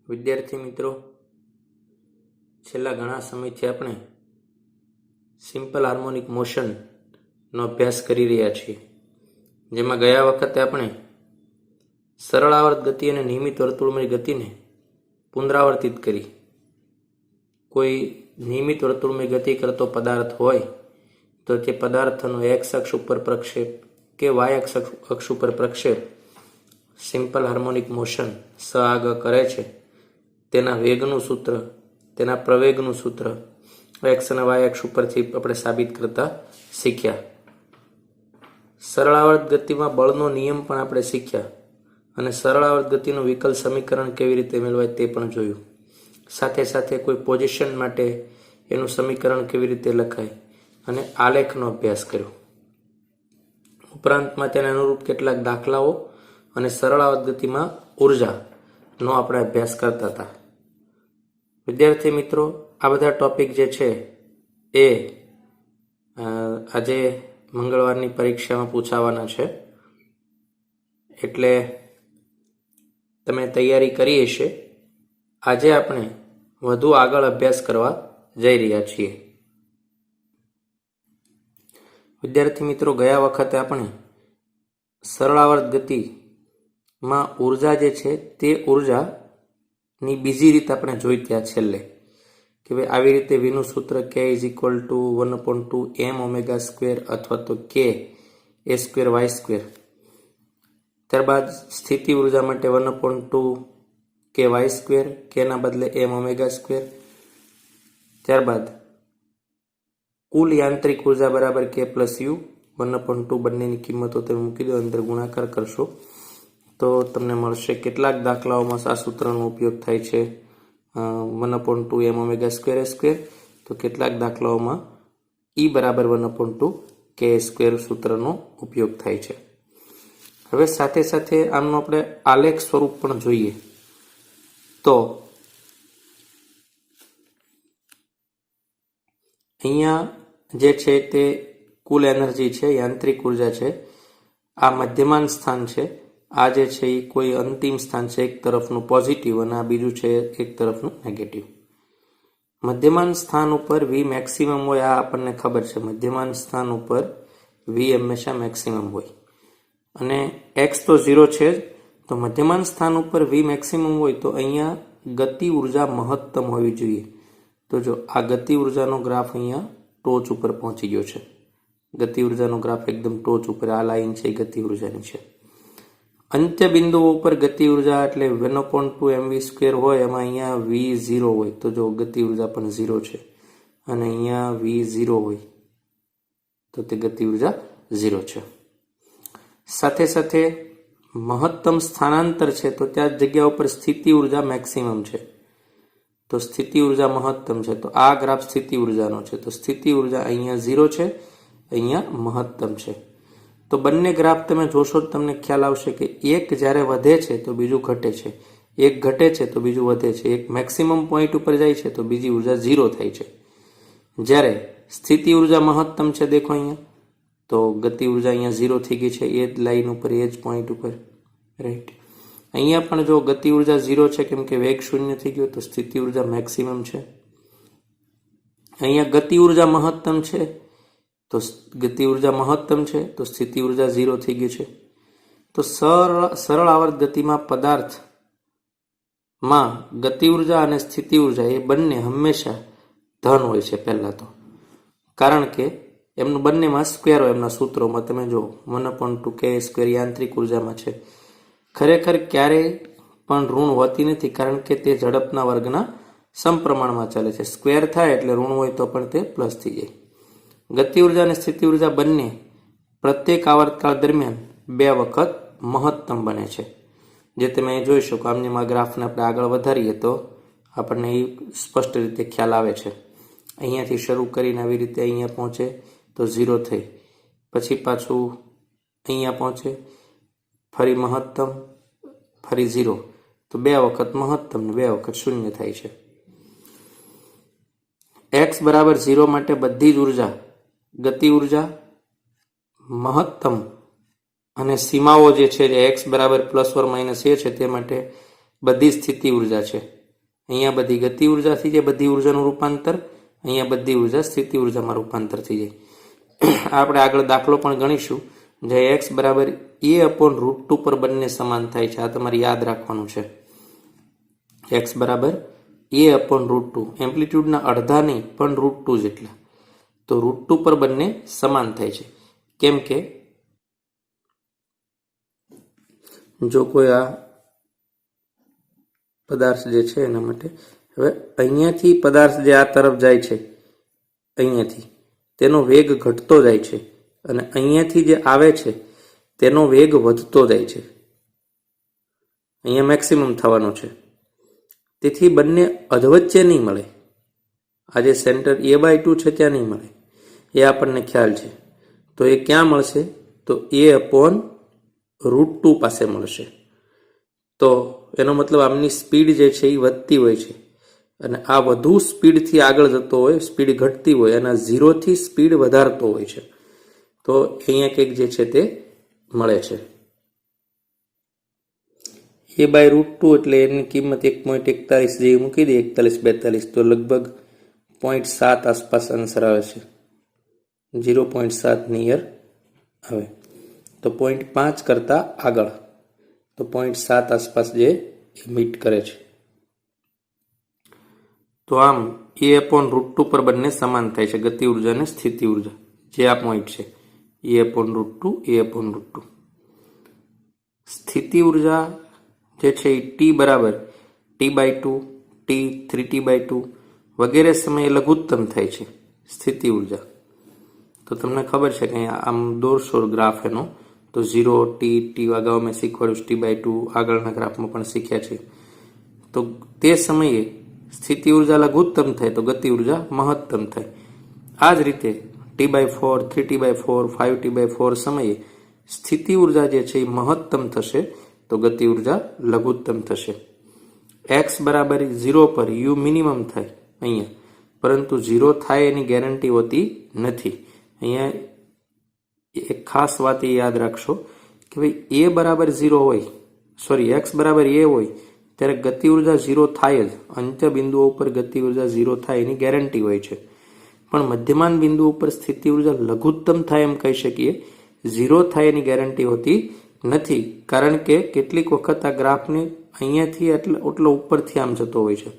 વિદ્યાર્થી મિત્રો, છેલ્લા ઘણા સમયથી આપણે સિમ્પલ હાર્મોનિક મોશનનો અભ્યાસ કરી રહ્યા છીએ, જેમાં ગયા વખતે આપણે સરળ આવર્ત ગતિ અને નિયમિત વર્તુળમય ગતિને પુનરાવર્તિત કરી. કોઈ નિયમિત વર્તુળમય ગતિ કરતો પદાર્થ હોય તો તે પદાર્થનો એક્સ અક્ષ ઉપર પ્રક્ષેપ કે વાય અક્ષ ઉપર પ્રક્ષેપ સિમ્પલ હાર્મોનિક મોશન સ આગળ કરે છે. તેના વેગનું સૂત્ર, તેના પ્રવેગનું સૂત્ર એક્સ અને વાય અક્ષ ઉપરથી આપણે સાબિત કરતા શીખ્યા. સરળ આવર્ત ગતિમાં બળનો નિયમ પણ આપણે શીખ્યા અને સરળ આવર્ત ગતિનું વિકલ સમીકરણ કેવી રીતે મેળવાય તે પણ જોયું. સાથે સાથે કોઈ પોઝિશન માટે એનું સમીકરણ કેવી રીતે લખાય અને આલેખનો અભ્યાસ કર્યો. ઉપરાંતમાં તેને અનુરૂપ કેટલાક દાખલાઓ અને સરળ આવર્ત ગતિમાં ઉર્જાનો આપણે અભ્યાસ કરતા હતા. વિદ્યાર્થી મિત્રો, આ બધા ટોપિક જે છે એ આજે મંગળવારની પરીક્ષામાં પૂછાવાના છે, એટલે તમે તૈયારી કરી હશે. આજે આપણે વધુ આગળ અભ્યાસ કરવા જઈ રહ્યા છીએ. વિદ્યાર્થી મિત્રો, ગયા વખતે આપણે સરળ આવર્ત ગતિમાં ઉર્જા જે છે તે ઉર્જાની બીજી રીત આપણે જોઈ ત્યાં છેલ્લે, કે ભાઈ આવી રીતે વીનું સૂત્ર કે is equal two 1/2 m omega square અથવા તો કે એ સ્ક્વેર વાય સ્ક્વેર. ત્યારબાદ સ્થિતિ ઉર્જા માટે 1/2 કે વાય સ્ક્વેર, કેના બદલે m ઓમેગા સ્ક્વેર. ત્યારબાદ કુલ યાંત્રિક ઉર્જા બરાબર કે પ્લસ યુ 1/2, બંનેની કિંમતો તમે મૂકી દો, અંદર ગુણાકાર કરશો તો તમને મળશે. કેટલાક દાખલાઓમાં આ સૂત્રનો ઉપયોગ થાય છે 1/2 m ઓમેગા સ્ક્વેર એ સ્ક્વેર, તો કેટલાક દાખલાઓમાં E બરાબર 1/2 કે સ્ક્વેર સૂત્રનો ઉપયોગ થાય છે. હવે સાથે સાથે આમનું આપણે આલેખ સ્વરૂપ પણ જોઈએ તો અહીંયા જે છે તે કુલ એનર્જી છે, યાંત્રિક ઉર્જા છે. આ મધ્યમાન સ્થાન છે, આ જે છે એ કોઈ અંતિમ સ્થાન છે, એક તરફનું પોઝિટિવ અને આ બીજું છે એક તરફનું નેગેટિવ. મધ્યમાન સ્થાન ઉપર વી મેક્સિમમ હોય, આ આપણને ખબર છે. મધ્યમાન સ્થાન ઉપર વી હંમેશા મેક્સિમમ હોય અને એક્સ તો 0 છે જ, તો મધ્યમાન સ્થાન ઉપર વી મેક્સિમમ હોય તો અહીંયા ગતિ ઉર્જા મહત્તમ હોવી જોઈએ. તો જો આ ગતિ ઉર્જાનો ગ્રાફ અહીંયા ટોચ ઉપર પહોંચી ગયો છે. ગતિ ઉર્જાનો ગ્રાફ એકદમ ટોચ ઉપર, આ લાઈન છે ગતિ ઉર્જાની છે. અંત્ય બિંદુઓ ઉપર ગતિ ઉર્જા એટલે 1/2 mv સ્ક્વેર હોય, એમાં અહીંયા વી 0 હોય, તો જો ગતિ ઉર્જા પણ 0 છે અને અહીંયા વી 0 હોય તો તે ગતિ ઉર્જા 0 છે. સાથે સાથે મહત્તમ સ્થાનાંતર છે, તો ત્યાં જગ્યા ઉપર સ્થિતિ ઉર્જા મેક્સિમમ છે, તો સ્થિતિ ઉર્જા મહત્તમ છે. તો આ ગ્રાફ સ્થિતિ ઉર્જાનો છે, તો સ્થિતિ ઉર્જા અહીંયા 0 છે, અહીંયા મહત્તમ છે. તો બંને ગ્રાફ તમે જોશો તો તમને ખ્યાલ આવશે કે એક જ્યારે વધે છે તો બીજું ઘટે છે, એક ઘટે છે તો બીજું વધે છે, એક મેક્સિમમ પોઈન્ટ ઉપર જાય છે તો બીજી ઉર્જા 0 થાય છે. જ્યારે સ્થિતિ ઉર્જા મહત્તમ છે, દેખો અહીંયા, તો ગતિ ઉર્જા અહીંયા 0 થઈ ગઈ છે, એ જ લાઈન ઉપર, એ જ પોઈન્ટ ઉપર, રાઈટ. અહીંયા પણ જો ગતિ ઉર્જા 0 છે, કેમ કે વેગ 0 થઈ ગયો, તો સ્થિતિ ઉર્જા મેક્સિમમ છે. અહીંયા ગતિ ઉર્જા મહત્તમ છે, તો ગતિ ઉર્જા મહત્તમ છે, તો સ્થિતિ ઉર્જા 0 થઈ ગઈ છે. તો સરળ આવર્ત ગતિમાં પદાર્થમાં ગતિ ઉર્જા અને સ્થિતિ ઉર્જા એ બંને હંમેશા ધન હોય છે. પહેલા તો કારણ કે એમનું બંનેમાં સ્ક્વેર હોય, એમના સૂત્રોમાં તમે જો 1/2 કે સ્ક્વેર યાંત્રિક ઉર્જામાં છે. ખરેખર ક્યારેય પણ ઋણ હોતી નથી, કારણ કે તે ઝડપના વર્ગના સમપ્રમાણમાં ચાલે છે. સ્ક્વેર થાય એટલે ઋણ હોય તો પણ તે પ્લસ થઈ જાય. ગતિ ઉર્જા અને સ્થિતિ ઉર્જા બંને પ્રત્યેક આવર્તકાળ દરમિયાન 2 વખત મહત્તમ બને છે, જે તમે અહીં જોઈ શકો. આમની ગ્રાફને આપણે આગળ વધારીએ તો આપણને એ સ્પષ્ટ રીતે ખ્યાલ આવે છે. અહીંયાથી શરૂ કરીને આવી રીતે અહીંયા પહોંચે તો 0 થઈ, પછી પાછું અહીંયા પહોંચે, ફરી મહત્તમ, ફરી 0, તો 2 વખત મહત્તમ ને 2 વખત 0 થાય છે. x બરાબર 0 માટે બધી જ ઉર્જા, ગતિ ઉર્જા, મહત્તમ અને સીમાઓ જે છે x બરાબર +or - a છે, તે માટે બધી સ્થિતિ ઉર્જા છે. અહીંયા બધી ગતિ ઉર્જા થઈ જાય, બધી ઉર્જાનું રૂપાંતર, અહીંયા બધી ઉર્જા સ્થિતિ ઉર્જામાં રૂપાંતર થઈ જાય. આપણે આગળ દાખલો પણ ગણીશું, જે x બરાબર a/√2 પર બંને સમાન થાય છે. આ તમારે યાદ રાખવાનું છે. x બરાબર a/√2, એમ્પ્લિટ્યુડના અડધા નહીં પણ √2 જેટલા. તો √2 પર બંને સમાન થાય છે. કેમ કે જો કોઈ આ પદાર્થ જે છે એના માટે, હવે અહીંયાથી પદાર્થ જે આ તરફ જાય છે, અહીંયાથી તેનો વેગ ઘટતો જાય છે, અને અહીંયાથી જે આવે છે તેનો વેગ વધતો જાય છે. અહીંયા મેક્સિમમ થવાનો છે. તેથી બંને અધવચ્ચે નહીં મળે. આ જે સેન્ટર a/2 છે ત્યાં નહીં મળે, એ આપણને ખ્યાલ છે. તો એ ક્યાં મળશે? તો a/√2 પાસે મળશે. તો એનો મતલબ આમની સ્પીડ જે છે એ વધતી હોય છે, અને આ વધુ સ્પીડથી આગળ જતો હોય, સ્પીડ ઘટતી હોય, અને 0થી સ્પીડ વધારતો હોય છે. તો અહીંયા કંઈક જે છે તે મળે છે. a/√2 એટલે એની કિંમત 1.41 જેવી મૂકી દે, 41-42, તો લગભગ 0.7 આસપાસ આન્સર આવે છે. 0.7 નિયર આવે. તો 0.5 કરતાં આગળ, તો 0.7 આસપાસ જે મીટ કરે છે. તો આમ a/√2 પર બંને સમાન થાય છે, ગતિ ઉર્જા અને સ્થિતિ ઉર્જા, જે આ પોઈન્ટ છે a/√2. સ્થિતિ ઉર્જા જે છે એ t બરાબર t/2, t 3t/2 વગેરે સમયે લઘુત્તમ થાય છે સ્થિતિ ઉર્જા. તો તમને ખબર છે કે આમ દોરશો ગ્રાફ એનો, તો 0, t અગાઉ મેં શીખવાડ્યું, t/2 આગળના ગ્રાફમાં પણ શીખ્યા છે. તો તે સમયે સ્થિતિ ઉર્જા લઘુત્તમ થાય તો ગતિ ઉર્જા મહત્તમ થાય. આ જ રીતે t/4, 3t/4, 5t/4 સમયે સ્થિતિ ઉર્જા જે છે એ મહત્તમ થશે તો ગતિ ઉર્જા લઘુત્તમ થશે. x બરાબર 0 પર u મિનિમમ થાય અહીંયા, પરંતુ 0 થાય એની ગેરંટી હોતી નથી. અહીંયા એક ખાસ વાત એ યાદ રાખશો કે ભાઈ a બરાબર 0 હોય, x બરાબર a હોય ત્યારે ગતિ ઉર્જા 0 થાય જ. અંત્ય બિંદુઓ ઉપર ગતિ ઉર્જા 0 થાય એની ગેરંટી હોય છે. પણ મધ્યમાન બિંદુ ઉપર સ્થિતિ ઉર્જા લઘુત્તમ થાય એમ કહી શકીએ, 0 થાય એની ગેરંટી હોતી નથી. કારણ કે કેટલીક વખત આ ગ્રાફને અહીંયાથી એટલો ઉપરથી આમ જતો હોય છે,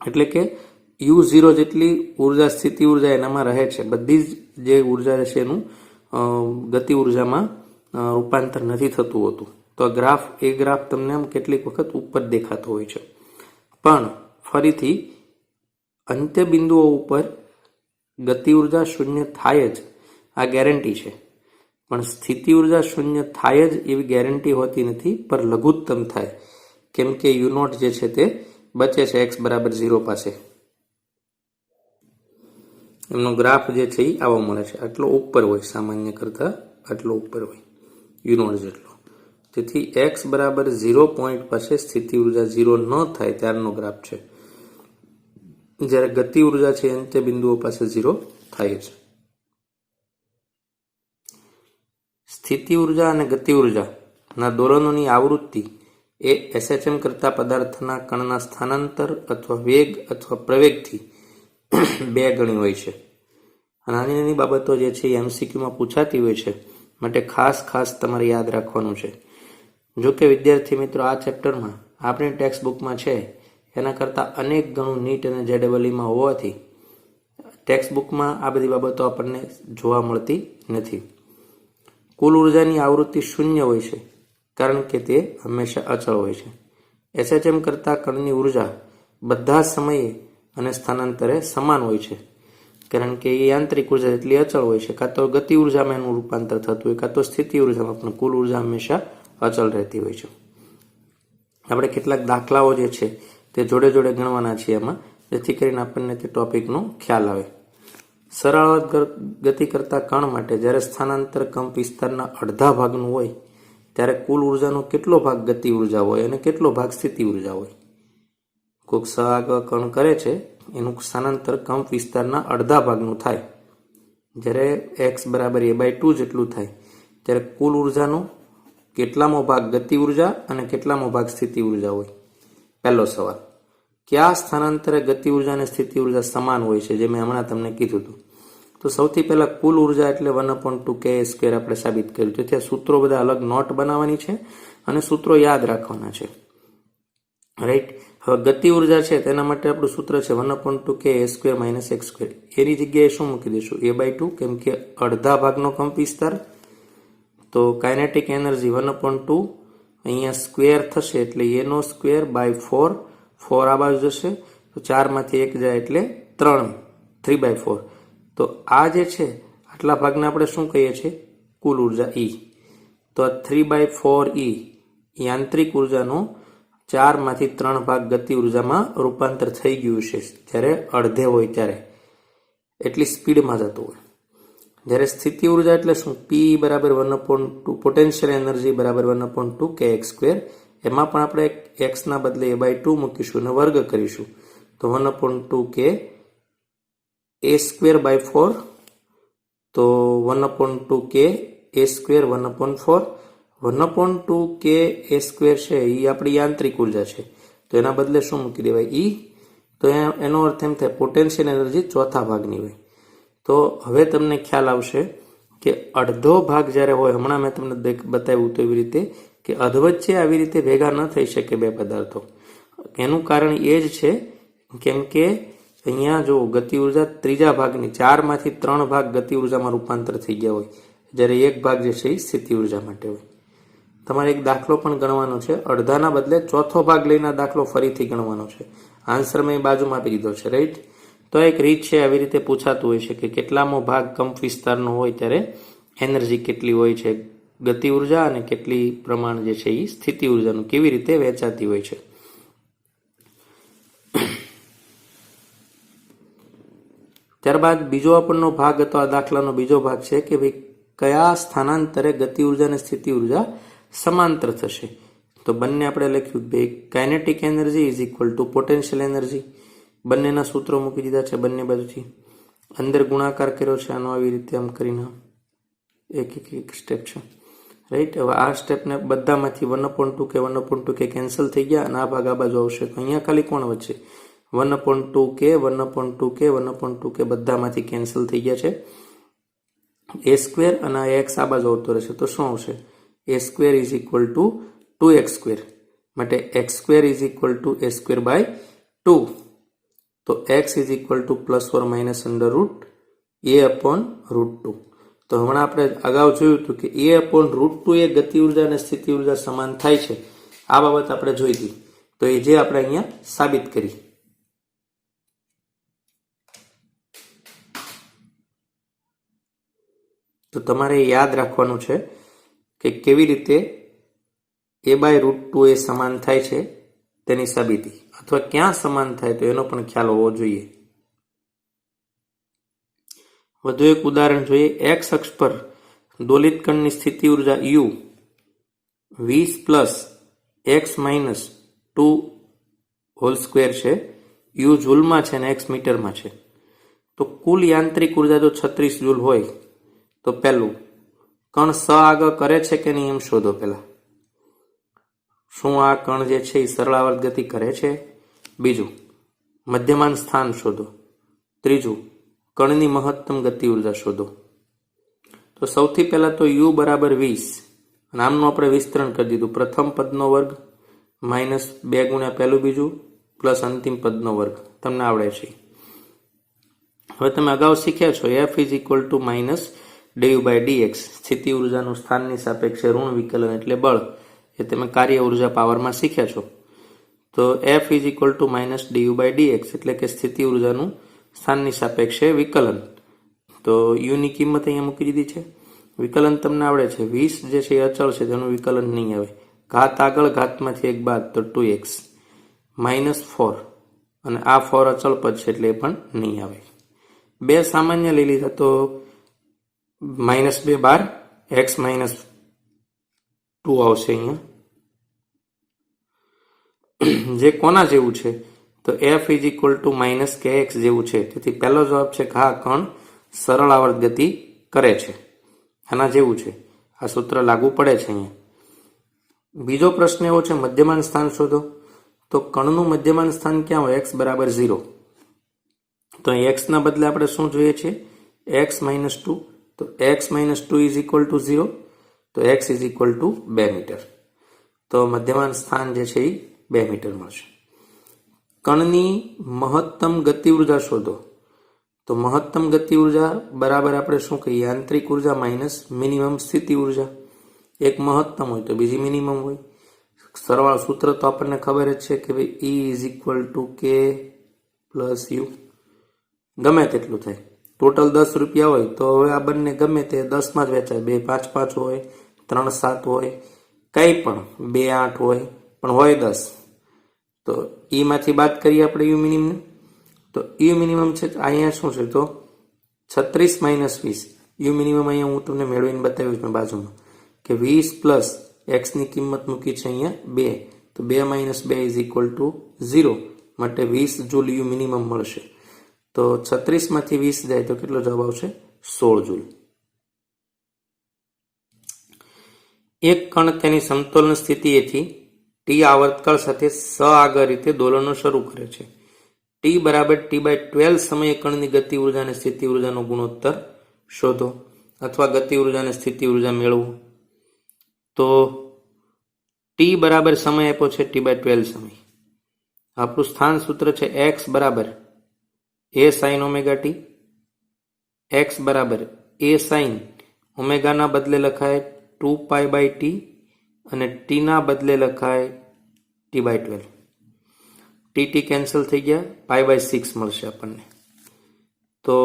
એટલે કે u0 જેટલી ઉર્જા સ્થિતિ ઉર્જા એનામાં રહે છે. બધી જ જે ઉર્જા છે એનું ગતિ ઉર્જામાં રૂપાંતર નથી થતું હોતું. તો એ ગ્રાફ તમને આમ કેટલીક વખત ઉપર દેખાતો હોય છે. પણ ફરીથી અંત્ય બિંદુઓ ઉપર ગતિ ઉર્જા શૂન્ય થાય જ આ ગેરંટી છે, પણ સ્થિતિ ઉર્જા શૂન્ય થાય જ એવી ગેરંટી હોતી નથી, પર લઘુત્તમ થાય. કેમ કે u0 જે છે તે બચે છે x બરાબર 0 પાસે. એમનો ગ્રાફ જે છે એ આવો મળે છે, આટલો ઉપર હોય, સામાન્ય કરતા આટલો ઉપર હોય u0 જેટલો. તેથી x બરાબર 0 પોઈન્ટ પાસે સ્થિતિ ઉર્જા 0 ન થાય ત્યારનો ગ્રાફ છે, જ્યારે ગતિ ઉર્જા છે અંત્ય બિંદુઓ પાસે 0 થાય છે. સ્થિતિ ઉર્જા અને ગતિ ઉર્જાના દોલનોની આવૃત્તિ એ SHM કરતા પદાર્થના કણના સ્થાનાંતર અથવા વેગ અથવા પ્રવેગથી 2 ગણી હોય છે. નાની નાની બાબતો જે છે એ MCQમાં પૂછાતી હોય છે, માટે ખાસ તમારે યાદ રાખવાનું છે. જો કે વિદ્યાર્થી મિત્રો, આ ચેપ્ટરમાં આપણી ટેક્સ્ટ બુકમાં છે એના કરતાં અનેક ગણું નીટ અને JEEમાં હોવાથી ટેક્સ્ટ બુકમાં આ બધી બાબતો આપણને જોવા મળતી નથી. કુલ ઉર્જાની આવૃત્તિ 0 હોય છે, કારણ કે તે હંમેશા અચળ હોય છે. SHM કરતા કણની ઉર્જા બધા સમયે અને સ્થાનાંતરે સમાન હોય છે, કારણ કે એ યાંત્રિક ઉર્જા જેટલી અચળ હોય છે. કાં તો ગતિ ઉર્જામાં એનું રૂપાંતર થતું હોય, કાં તો સ્થિતિ ઉર્જામાં, પણ કુલ ઉર્જા હંમેશા અચળ રહેતી હોય છે. આપણે કેટલાક દાખલાઓ જે છે તે જોડે ગણવાના છીએ એમાં, જેથી કરીને આપણને તે ટોપિકનો ખ્યાલ આવે. સરળ ગતિ કરતા કણ માટે જ્યારે સ્થાનાંતર કંપ વિસ્તારના અડધા ભાગનું હોય ત્યારે કુલ ઉર્જાનો કેટલો ભાગ ગતિ ઉર્જા હોય અને કેટલો ભાગ સ્થિતિ ઉર્જા હોય? કોઈક સહાયક કણ કરે છે, એનું સ્થાનાંતર કંપ વિસ્તારના અડધા ભાગનું થાય. જ્યારે x બરાબર a/2 જેટલું થાય ત્યારે કુલ ઉર્જાનો કેટલામો ભાગ ગતિ ઉર્જા અને કેટલામો ભાગ સ્થિતિ ઉર્જા હોય? પહેલો સવાલ. કયા સ્થાનાંતરે ગતિ ઉર્જા અને સ્થિતિ ઉર્જા સમાન હોય છે, જે મેં હમણાં તમને કીધું હતું. તો સૌથી પહેલા કુલ ઉર્જા એટલે 1/2k² આપણે સાબિત કર્યું. તેથી આ સૂત્રો બધા અલગ નોટ બનાવવાની છે અને સૂત્રો યાદ રાખવાના છે, રાઈટ. હવે ગતિ ઉર્જા છે તેના માટે આપણું સૂત્ર છે 1/2k² - x². એની જગ્યાએ શું મૂકી દઈશું? a/2, કેમ કે અડધા ભાગનો કંપ વિસ્તાર. તો કાઇનેટિક એનર્જી 1/2 અહીંયા સ્ક્વેર થશે એટલે a²/4. 4 આ બાજુ જશે તો 4 માંથી 1 જાય એટલે 3/4. તો આ જે છે આટલા ભાગને આપણે શું કહીએ છીએ? કુલ ઉર્જા E. તો આ 3/4 E યાંત્રિક ઉર્જાનો 4 માંથી 3 ભાગ ગતિ ઉર્જામાં રૂપાંતર થઈ ગયું છે જ્યારે અડધે હોય ત્યારે, એટલી સ્પીડમાં જતું હોય. જ્યારે સ્થિતિ ઉર્જા એટલે શું? P બરાબર 1/2 પોટેન્શિયલ એનર્જી બરાબર 1/2kx². એમાં પણ આપણે x ના બદલે a/2 મૂકીશું અને વર્ગ કરીશું. તો 1/2k a²/4. તો 1/2k a² 1/4. 1/2k a² છે એ આપણી યાંત્રિક ઉર્જા છે, તો એના બદલે શું મૂકી દેવાય? E. તો એનો અર્થ એમ થાય પોટેન્શિયલ એનર્જી ચોથા ભાગની હોય. તો હવે તમને ખ્યાલ આવશે કે અડધો ભાગ જ્યારે હોય, હમણાં મેં તમને બતાવ્યું તો એવી રીતે કે અધવચ્ચે આવી રીતે ભેગા ન થઈ શકે બે પદાર્થો. એનું કારણ એ જ છે કેમ કે અહીંયા જો ગતિ ઉર્જા ત્રીજા ભાગની 4 માંથી 3 ભાગ ગતિ ઉર્જામાં રૂપાંતર થઈ ગયા હોય, જ્યારે એક ભાગ જે છે એ સ્થિતિ ઉર્જા માટે હોય. તમારે એક દાખલો પણ ગણવાનો છે, અડધાના બદલે ચોથો ભાગ લઈને દાખલો ફરીથી ગણવાનો છે. આન્સર મેં બાજુમાં આપી દીધો છે, રાઈટ. તો એક રીત છે, આવી રીતે પૂછાતું હોય છે કે કેટલામો ભાગ કંપ વિસ્તારનો હોય ત્યારે એનર્જી કેટલી હોય છે ગતિ ઉર્જા અને કેટલી પ્રમાણ જે છે એ સ્થિતિ ઉર્જાનું કેવી રીતે વહેંચાતી હોય છે. ત્યારબાદ બીજો આપણનો ભાગ હતો આ દાખલાનો બીજો ભાગ છે કે ભાઈ કયા સ્થાનાંતરે ગતિ ઉર્જા અને સ્થિતિ ઉર્જા સમાંતર થશે. તો બંને આપણે લખ્યું ભાઈ kinetic energy is equal two potential energy. બંનેના સૂત્રો મૂકી દીધા છે બંને બાજુથી. અંદર ગુણાકાર કર્યો છે આનો આવી રીતે આમ કરીને, એક સ્ટેપ છે, રાઈટ. હવે આ સ્ટેપને બધામાંથી 1/2k કેન્સલ થઈ ગયા અને આ ભાગ આ બાજુ આવશે. તો અહીંયા ખાલી કોણ વચ્ચે? 1/2k બધામાંથી કેન્સલ થઈ ગયા છે. a² અને આ x આ બાજુ આવતો રહેશે. તો શું આવશે? a² is equal two 2x². માટે x² is equal two a²/2. તો x is equal two ±√a/√2. તો હમણાં આપણે અગાઉ જોયું હતું કે a/√2 એ ગતિ ઉર્જા અને સ્થિતિ ઉર્જા સમાન થાય છે. આ બાબત આપણે જોઈ હતી, તો એ જે આપણે અહીંયા સાબિત કરી. તો તમારે યાદ રાખવાનું છે કે કેવી રીતે a/√2 એ સમાન થાય છે તેની સાબિતી, અથવા ક્યાં સમાન થાય તો એનો પણ ખ્યાલ હોવો જોઈએ. વધુ એક ઉદાહરણ જોઈએ. x અક્ષ પર દોલિત કણની સ્થિતિ ઉર્જા u 20 + x - 2² છે. u જૂલમાં છે અને x મીટરમાં છે. તો કુલ યાંત્રિક ઉર્જા જો 36 જૂલ હોય તો પહેલું કણ સ આગળ કરે છે કે નહીં એમ શોધો. પહેલા શું આ કણ જે છે એ સરળ આવર્ત ગતિ કરે છે? બીજું મધ્યમાન સ્થાન શોધો. ત્રીજું કણની મહત્તમ ગતિ ઉર્જા શોધો. તો સૌથી પહેલા તો u બરાબર 20, નામનું આપણે વિસ્તરણ કરી દીધું. પ્રથમ પદનો વર્ગ -2 ગુણ્યા પહેલું બીજું પ્લસ અંતિમ પદનો વર્ગ તમને આવડે છે. હવે તમે અગાઉ શીખ્યા છો f is equal two -du/dx. સ્થિતિ ઉર્જાનું સ્થાનની સાપેક્ષે ઋણ વિકલન એટલે બળ, એ તમે કાર્ય ઉર્જા પાવરમાં શીખ્યા છો. તો f is equal two -du/dx એટલે કે સ્થિતિ ઉર્જાનું સ્થાનની સાપેક્ષે વિકલન. તો u ની કિંમત અહીંયા મૂકી દીધી છે. વિકલન તમને આવડે છે. 20 જે છે એ અચળ છે, તેનું વિકલન નહીં આવે. ઘાત આગળ, ઘાતમાંથી 1 બાદ તો 2x -4, અને આ 4 અચળ પદ છે એટલે એ પણ નહીં આવે. બે સામાન્ય લઈ લીધા તો -2 બાર x - 2 આવશે અહીંયા, જે કોના જેવું છે? તો f is equal to -kx જેવું છે. તેથી પહેલો જવાબ છે કે હા, કણ સરળ આવર્ત ગતિ કરે છે, આના જેવું છે. આ સૂત્ર લાગુ પડે છે અહીંયા. બીજો પ્રશ્ન એવો છે મધ્યમાન સ્થાન શોધો. તો કણનું મધ્યમાન સ્થાન ક્યાં હોય? x બરાબર 0. તો x ના બદલે આપણે શું જોઈએ છે? x minus 2. તો x minus 2 is equal to 0. તો x is equal to 2 metre. તો મધ્યમાન સ્થાન જે છે એ 2 મીટર મળશે. કણની મહત્તમ ગતિ ઉર્જા શોધો. તો મહત્તમ ગતિ ઉર્જા બરાબર આપણે શું કહીએ? આંતરિક ઉર્જા માઇનસ મિનિમમ સ્થિતિ ઉર્જા. એક મહત્તમ હોય તો બીજી મિનિમમ હોય. સરવાળા સૂત્ર તો આપણને ખબર જ છે કે ભાઈ E ઇઝ ઇક્વલ ટુ કે પ્લસ યુ. ગમે તેટલું થાય. ટોટલ 10 રૂપિયા હોય તો હવે આ બંને ગમે તે 10માં જ વેચાય. 2 5 5 હોય, 3 7 હોય, કંઈ પણ 2 8 હોય, પણ હોય 10. તો E માંથી બાદ કરીએ આપણે યુ મિનિમમ. તો યુ મિનિમમ છે અહીંયા શું છે? તો 36 માઇનસ 20. યુ મિનિમમ અહીંયા હું તમને મેળવીને બતાવ્યું છે બાજુમાં કે 20 પ્લસ એક્સની કિંમત મૂકી છે અહીંયા 2. તો 2 માઇનસ 2 ઇઝ ઇક્વલ ટુ 0. માટે 20 જૂલ યુ મિનિમમ મળશે. તો 36 માંથી 20 જાય તો કેટલો જવાબ આવશે? 16 જૂલ. એક કણ તેની સમતોલન સ્થિતિએથી ટી આવર્તકાળ સાથે સઆગર રીતે દોલનો શરૂ કરે છે. ટી બરાબર T/12 સમયે કણની ગતિ ઉર્જા અને સ્થિતિ ઉર્જાનો ગુણોત્તર શોધો અથવા ગતિ ઉર્જા અને સ્થિતિ ઉર્જા મેળવો. તો ટી બરાબર સમય આપ્યો છે T/12 સમય. આપણું સ્થાન સૂત્ર છે x બરાબર a sin omega T. x બરાબર a sin ઓમેગાના બદલે લખાય 2π/t અને t ના બદલે લખાય T/12. tt કેન્સલ થઈ ગયા, π/6 મળશે આપણને. તો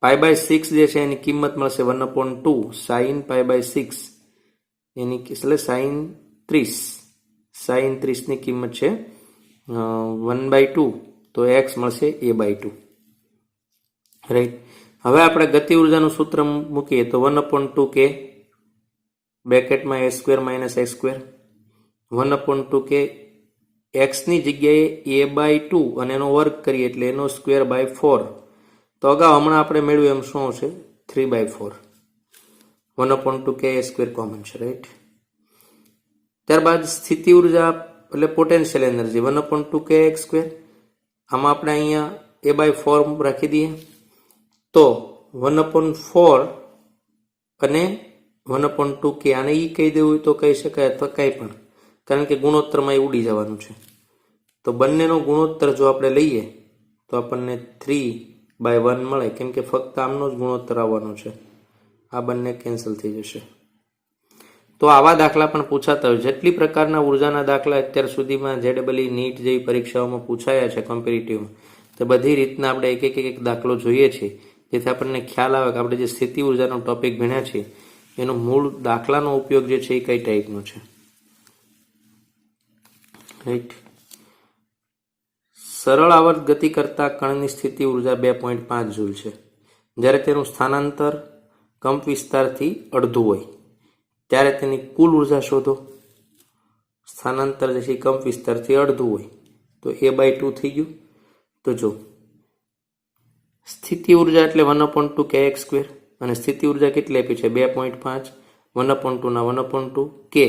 π/6 જે છે એની કિંમત મળશે 1/2 sin π/6 એની એટલે sin 30. sin 30 ની કિંમત છે 1/2. તો x મળશે a/2. રાઈટ. હવે આપણે ગતિ ઉર્જાનું સૂત્ર મૂકીએ તો 1/2 કે બ્રેકેટમાં a² માઇનસ a². 1/2 કે x ની જગ્યાએ a/2 અને એનો વર્ગ કરીએ એટલે એનો સ્ક્વેર બાય 4. તો અગાઉ હમણાં આપણે મેળવ્યું એમ શું હશે? 3/4. 1/2 કે a² કોમન છે. રાઈટ. ત્યારબાદ સ્થિતિ ઉર્જા એટલે પોટેન્શિયલ એનર્જી 1/2 કે x². આમાં આપણે અહીંયા a/4 રાખી દઈએ તો 1/4 અને 1/2 કે આને ઈ કહી દેવું તો કહી શકાય અથવા કંઈ પણ, કારણ કે ગુણોત્તરમાં એ ઉડી જવાનું છે. તો બંનેનો ગુણોત્તર જો આપણે લઈએ તો આપણને 3/1 મળે, કેમ કે ફક્ત આમનો જ ગુણોત્તર આવવાનો છે. આ બંને કેન્સલ થઈ જશે. તો આવા દાખલા પણ પૂછાતા હોય. જેટલી પ્રકારના ઉર્જાના દાખલા અત્યાર સુધીમાં JEE નીટ જેવી પરીક્ષાઓમાં પૂછાયા છે કોમ્પિટિટિવમાં, તો બધી રીતના આપણે એક દાખલો જોઈએ છીએ, જેથી આપણને ખ્યાલ આવે કે આપણે જે સ્થિતિ ઉર્જાનો ટોપિક ભણ્યા છે એનો મૂળ દાખલાનો ઉપયોગ જે છે એ કઈ ટાઈપનો છે. રાઈટ. સરળ આવર્ત ગતિ કરતા કણની સ્થિતિ ઉર્જા 2.5 જૂલ છે, જ્યારે તેનું સ્થાનાંતર કંપ વિસ્તારથી અડધું હોય ત્યારે તેની કુલ ઉર્જા શોધો. સ્થાનાંતર જે છે કંપ વિસ્તારથી અડધું હોય તો a/2 થઈ ગયું. તો જો સ્થિતિ ઉર્જા એટલે 1/2 કે x² અને સ્થિતિ ઉર્જા કેટલી આપી છે? 2.5. 1/2 ના 1/2 કે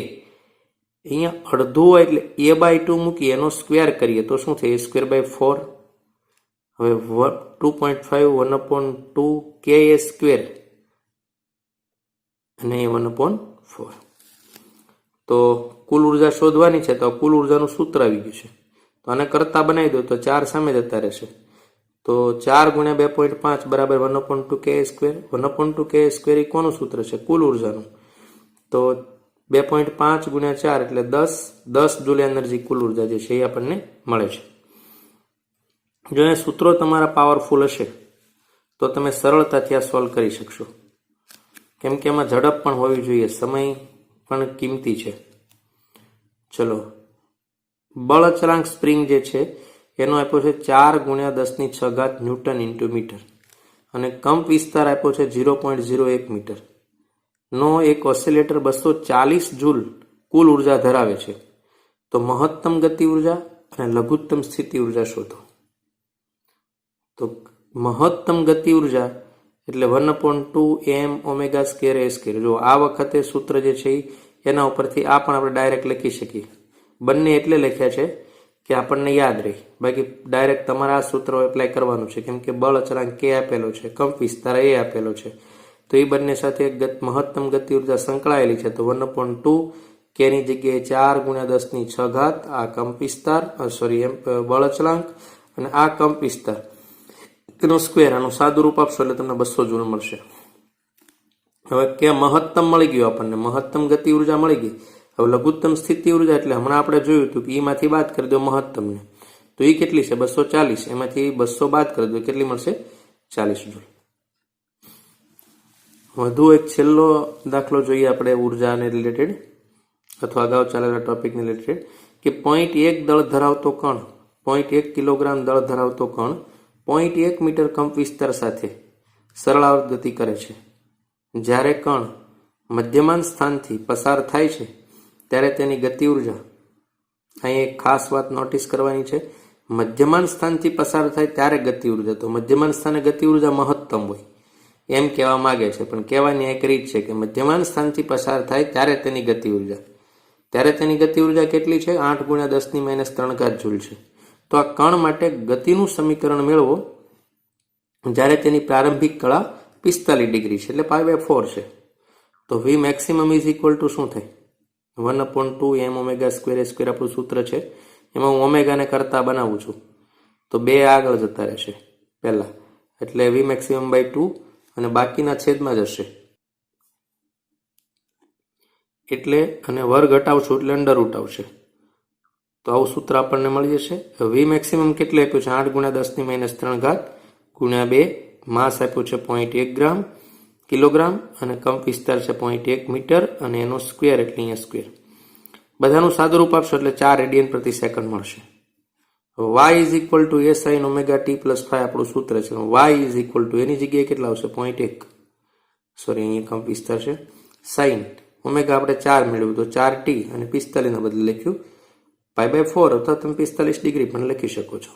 અહીંયા અડધું હોય એટલે a/2 મૂકી એનો સ્ક્વેર કરીએ તો શું થાય? a²/4. હવે 2.5 1/2 કે a² અને 1/4. તો કુલ ઉર્જા શોધવાની છે તો કુલ ઉર્જાનું સૂત્ર આવી ગયું છે. તો આને કરતા બનાવી દો તો 4 સામે જતા રહેશે. તો 4 ગુણ્યા 2.5 બરાબર 1/2 કે a². 1/2 કે a² એ કોનું સૂત્ર છે? કુલ ઉર્જાનું. તો 2.5 ગુણ્યા 4 એટલે 10 જૂલ એનર્જી કુલ ઉર્જા જે છે એ આપણને મળે છે. જો એ સૂત્રો તમારા પાવરફુલ હશે તો તમે સરળતાથી આ સોલ્વ કરી શકશો, કેમ કે એમાં ઝડપ પણ હોવી જોઈએ, સમય પણ કિંમતી છે. ચલો, બળ અચળાંક સ્પ્રિંગ જે છે એનો આપ્યો છે 4 ગુણ્યા 10⁶ ન્યૂટન ઇન્ટુ મીટર અને કંપ વિસ્તાર આપ્યો છે 0.01 મીટર નો એક ઓસિલેટર 240 જૂલ કુલ ઉર્જા ધરાવે છે. તો મહત્તમ ગતિ ઉર્જા અને લઘુત્તમ સ્થિતિ ઉર્જા શોધો. તો મહત્તમ ગતિ ઉર્જા એટલે 1/2 m ઓમેગા² a². જો આ વખતે સૂત્ર જે છે એના ઉપરથી આ પણ આપણે ડાયરેક્ટ લખી શકીએ. બંને એટલે લખ્યા છે કે આપણને યાદ રહે. બાકી ડાયરેક્ટ તમારે આ સૂત્ર એપ્લાય કરવાનું છે, કેમ કે બળ અચળાંક કે આપેલો છે, કંપ વિસ્તાર એ આપેલો છે. તો એ બંને સાથે મહત્તમ ગતિ ઉર્જા સંકળાયેલી છે. તો 1/2 કેની જગ્યાએ 4 × 10⁶ આ કંપ વિસ્તાર, બળ અચળાંક, અને આ કંપ વિસ્તાર એનો સ્ક્વેર, આનું સાદું રૂપ આપશો એટલે તમને 200 જૂલ મળશે. હવે કે મહત્તમ મળી ગયું, આપણને મહત્તમ ગતિ ઉર્જા મળી ગઈ. હવે લઘુત્તમ સ્થિતિ ઉર્જા એટલે હમણાં આપણે જોયું હતું કે ઈમાંથી બાદ કરી દો મહત્તમને, તો એ કેટલી છે 240, એમાંથી 200 બાદ કરી દો કેટલી મળશે 40 જૂલ. વધુ એક છેલ્લો દાખલો જોઈએ આપણે ઉર્જાને રિલેટેડ, અથવા અગાઉ ચાલેલા ટોપિકને રિલેટેડ, કે 0.1 દળ ધરાવતો કણ, 0.1 કિલોગ્રામ દળ ધરાવતો કણ 0.1 મીટર કંપ વિસ્તાર સાથે સરળાવર્ત ગતિ કરે છે. જ્યારે કણ મધ્યમાન સ્થાનથી પસાર થાય છે ત્યારે તેની ગતિ ઉર્જા, અહીં એક ખાસ વાત નોટિસ કરવાની છે, મધ્યમાન સ્થાનથી પસાર થાય ત્યારે ગતિ ઉર્જા, તો મધ્યમાન સ્થાને ગતિ ઉર્જા મહત્તમ હોય એમ કહેવા માંગે છે, પણ કહેવાની એક રીત છે કે મધ્યમાન સ્થાનથી પસાર થાય ત્યારે તેની ગતિ ઉર્જા, ત્યારે તેની ગતિ ઉર્જા કેટલી છે 8 × 10⁻³ જૂલ છે. તો આ કણ માટે ગતિનું સમીકરણ મેળવો જ્યારે તેની પ્રારંભિક કળા 45 ડિગ્રી છે, એટલે π/4 છે. તો V maximum is equal two શું થાય 1/2 m⍵² આપણું સૂત્ર છે, એમાં હું ઓમેગાને કરતા બનાવું છું, તો 2 આગળ જતા રહેશે પહેલા, એટલે V મેક્સિમમ/2 અને બાકીના છેદમાં જશે, એટલે અને વર્ગ હટાવશું એટલે અંડરરૂટ આવશે. તો આવું સૂત્ર આપણને મળી જશે. V મેક્સિમમ કેટલું આપ્યું છે 8 × 10⁻³ × 2, માસ આપ્યું છે 0.1 ગ્રામ કિલોગ્રામ, અને કંપ વિસ્તાર છે 0.1 મીટર, અને એનો સ્ક્વેર એટલે અહીંયા સ્ક્વેર. બધાનું સાદું રૂપ આપશો એટલે 4 રેડિયન પ્રતિ સેકન્ડ મળશે. y is equal two a sin ωt + 5 આપણું સૂત્ર છે. y ઇઝ ઇક્વલ ટુ એની જગ્યાએ કેટલા આવશે 0.1, અહીંયા કંપ વિસ્તાર છે, sin ઓમેગા આપણે 4 મેળવ્યું તો 4t, અને 45 ના બદલે લખ્યું π/4, અથવા તમે 45 ડિગ્રી પણ લખી શકો છો.